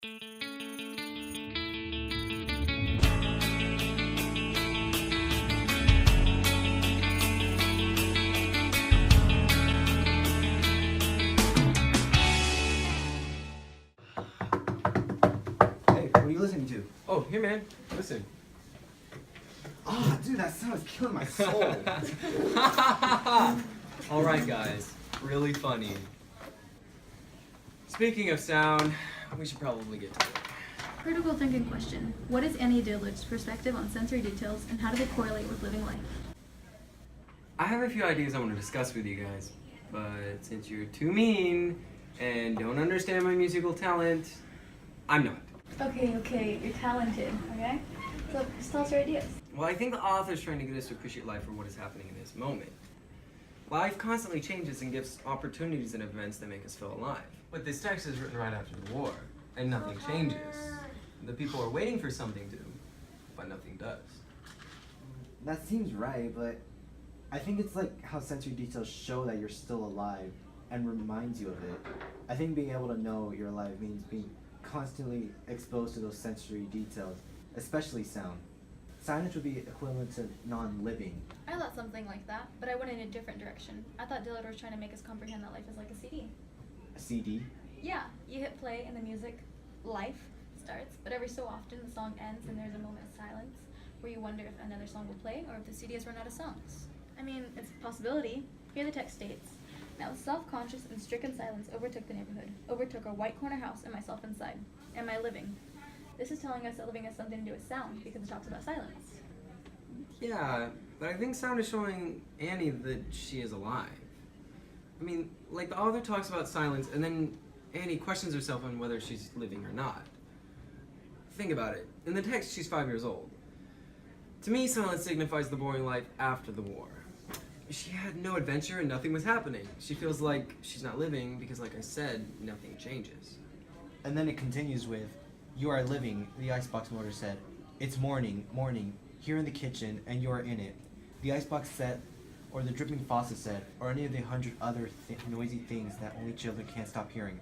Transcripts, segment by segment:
What are you listening to? Oh, here, man. Listen. Ah, dude, that sound is killing my soul. All right, guys. Really funny. Speaking of sound, we should probably get to work. Critical thinking question. What is Annie Dillard's perspective on sensory details, and how do they correlate with living life? I have a few ideas I want to discuss with you guys, but since you're too mean and don't understand my musical talent, I'm not. Okay, you're talented, okay? So just tell us your ideas. Well, I think the author's trying to get us to appreciate life for what is happening in this moment. Life constantly changes and gives opportunities and events that make us feel alive. But this text is written right after the war, and nothing changes. The people are waiting for something to, but nothing does. That seems right, but I think it's like how sensory details show that you're still alive and reminds you of it. I think being able to know you're alive means being constantly exposed to those sensory details, especially sound. Silence would be equivalent to non-living. I thought something like that, but I went in a different direction. I thought Dillard was trying to make us comprehend that life is like a CD. A CD? Yeah, you hit play and the music, life, starts, but every so often the song ends and there's a moment of silence where you wonder if another song will play or if the CD has run out of songs. I mean, it's a possibility. Here the text states, now self-conscious and stricken silence overtook the neighborhood, overtook our white corner house and myself inside. Am I living? This is telling us that living has something to do with sound because it talks about silence. Yeah, but I think sound is showing Annie that she is alive. I mean, like the author talks about silence and then Annie questions herself on whether she's living or not. Think about it. In the text, she's 5 years old. To me, silence signifies the boring life after the war. She had no adventure and nothing was happening. She feels like she's not living because, like I said, nothing changes. And then it continues with, you are living, the icebox motor said. It's morning, here in the kitchen, and you are in it. The icebox said, or the dripping faucet said, or any of the 100 other noisy things that only children can't stop hearing.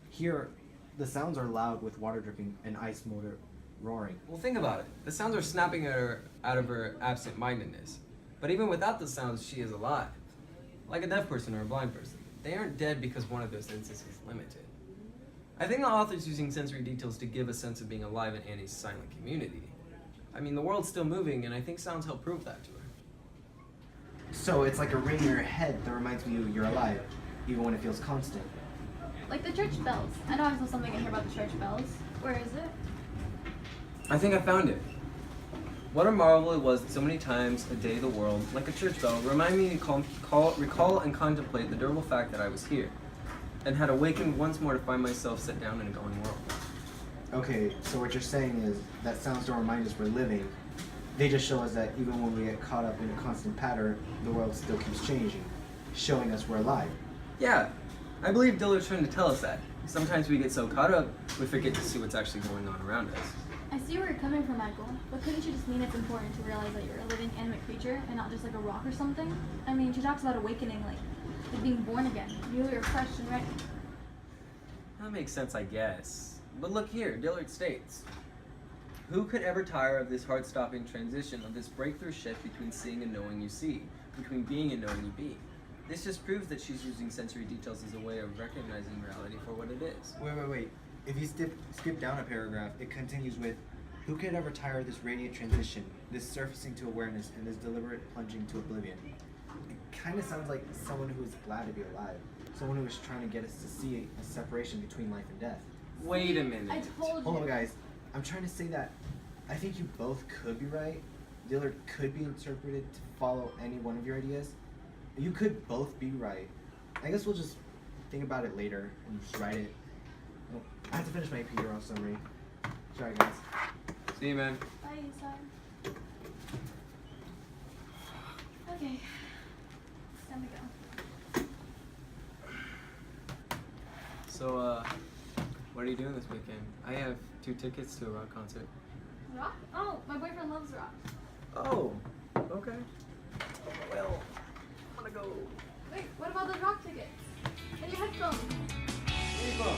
Here, the sounds are loud with water dripping and ice motor roaring. Well, think about it. The sounds are snapping at her out of her absent-mindedness. But even without the sounds, she is alive. Like a deaf person or a blind person. They aren't dead because one of their senses is limited. I think the author's using sensory details to give a sense of being alive in Annie's silent community. I mean, the world's still moving, and I think sounds help prove that to her. So it's like a ring in your head that reminds you you're alive, even when it feels constant. Like the church bells. I know I saw something in here about the church bells. Where is it? I think I found it. What a marvel it was that so many times a day the world, like a church bell, remind me to recall and contemplate the durable fact that I was here, and had awakened once more to find myself set down in a going world. Okay, so what you're saying is that sounds don't remind us we're living. They just show us that even when we get caught up in a constant pattern, the world still keeps changing, showing us we're alive. Yeah, I believe Dillard's trying to tell us that. Sometimes we get so caught up, we forget to see what's actually going on around us. I see where you're coming from, Michael, but couldn't you just mean it's important to realize that you're a living animate creature and not just like a rock or something? I mean, she talks about awakening, like being born again. You are fresh and ready. That makes sense, I guess. But look here, Dillard states, who could ever tire of this heart-stopping transition, of this breakthrough shift between seeing and knowing you see, between being and knowing you be? This just proves that she's using sensory details as a way of recognizing reality for what it is. Wait. If you skip down a paragraph, it continues with, who could ever tire of this radiant transition, this surfacing to awareness, and this deliberate plunging to oblivion? It kind of sounds like someone who is glad to be alive, someone who is trying to get us to see a separation between life and death. Wait a minute. I told you. Hold on, guys. I'm trying to say that I think you both could be right. Dillard could be interpreted to follow any one of your ideas. You could both be right. I guess we'll just think about it later and just write it. Oh, I have to finish my AP Euro summary. Sorry, guys. See you, man. Bye, Isai. Okay. It's time to go. So, what are you doing this weekend? I have 2 tickets to a rock concert. Rock? Oh, my boyfriend loves rock. Oh, okay. Well, I'm gonna go. Wait, what about those rock tickets? And your headphones? Here you go.